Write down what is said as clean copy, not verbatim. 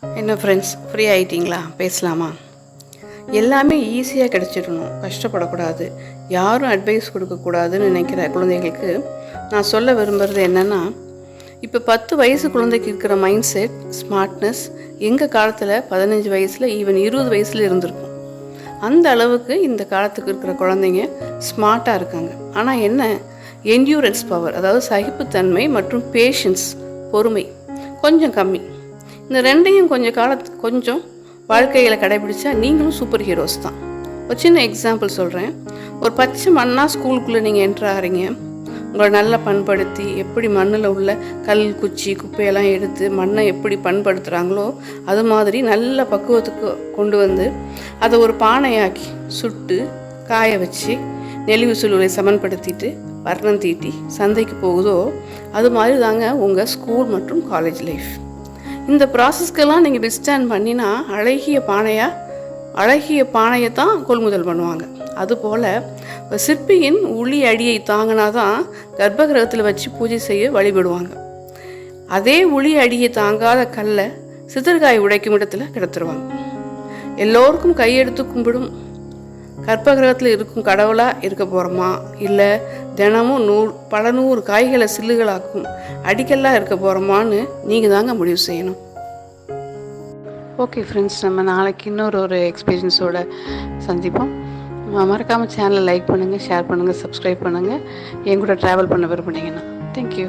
என்ன friends, free ஆகிட்டிங்களா? பேசலாமா? எல்லாமே ஈஸியாக கிடச்சிடணும், கஷ்டப்படக்கூடாது, யாரும் அட்வைஸ் கொடுக்கக்கூடாதுன்னு நினைக்கிற குழந்தைகளுக்கு நான் சொல்ல விரும்புகிறது என்னென்னா, இப்போ 10 வயசு குழந்தைக்கு இருக்கிற மைண்ட் செட், ஸ்மார்ட்னஸ் எங்கள் காலத்தில் 15 வயசில் ஈவன் 20 வயசில் இருந்திருக்கும். அந்த அளவுக்கு இந்த காலத்துக்கு இருக்கிற குழந்தைங்க ஸ்மார்ட்டாக இருக்காங்க. ஆனால் என்ன, என்டியூரன்ஸ் பவர், அதாவது சகிப்புத்தன்மை மற்றும் பேஷன்ஸ், பொறுமை கொஞ்சம் கம்மி. இந்த ரெண்டையும் கொஞ்சம் வாழ்க்கையில் கடைபிடிச்சா நீங்களும் சூப்பர் ஹீரோஸ் தான். ஒரு சின்ன எக்ஸாம்பிள் சொல்கிறேன். ஒரு பச்சை மண்ணாக ஸ்கூலுக்குள்ளே நீங்கள் என்ட்ரு ஆகிறீங்க. உங்களை நல்லா பண்படுத்தி, எப்படி மண்ணில் உள்ள கல், குச்சி, குப்பையெல்லாம் எடுத்து மண்ணை எப்படி பண்படுத்துகிறாங்களோ அது மாதிரி நல்ல பக்குவத்துக்கு கொண்டு வந்து அதை ஒரு பானையாக்கி சுட்டு காய வச்சு நெளிவு சுழுவை சமன்படுத்திட்டு வர்ணம் தீட்டி சந்தைக்கு போகுதோ அது மாதிரி தாங்க உங்கள் ஸ்கூல் மற்றும் காலேஜ் லைஃப். இந்த ப்ராசஸ்க்கெல்லாம் நீங்கள் விஸ்டாண்ட் பண்ணினா அழகிய பானையை தான் கொள்முதல் பண்ணுவாங்க. அதுபோல் சிற்பியின் உளி அடியை தாங்கினா தான் கர்ப்பகிரகத்தில் வச்சு பூஜை செய்ய வழிபடுவாங்க. அதே உளி அடியை தாங்காத கல்லை சிதற்காய் உடைக்கும் இடத்துல கிடத்துருவாங்க. எல்லோருக்கும் கையெடுத்து கும்பிடும் கர்ப்பகிரகத்தில் இருக்கும் கடவுளாக இருக்க போகிறோமா, இல்லை தினமும் பல நூறு காய்களை சில்லுகளாக்கும் அடிக்கல்லாக இருக்க போகிறோமான்னு நீங்கள் தாங்க முடிவு செய்யணும். ஓகே ஃப்ரெண்ட்ஸ், நம்ம நாளைக்கு இன்னொரு எக்ஸ்பீரியன்ஸோடு சந்திப்போம். மறக்காமல் சேனலை லைக் பண்ணுங்கள், ஷேர் பண்ணுங்கள், சப்ஸ்கிரைப் பண்ணுங்கள். என் கூட ட்ராவல் பண்ண விரும்புனீங்கன்னா. தேங்க்யூ.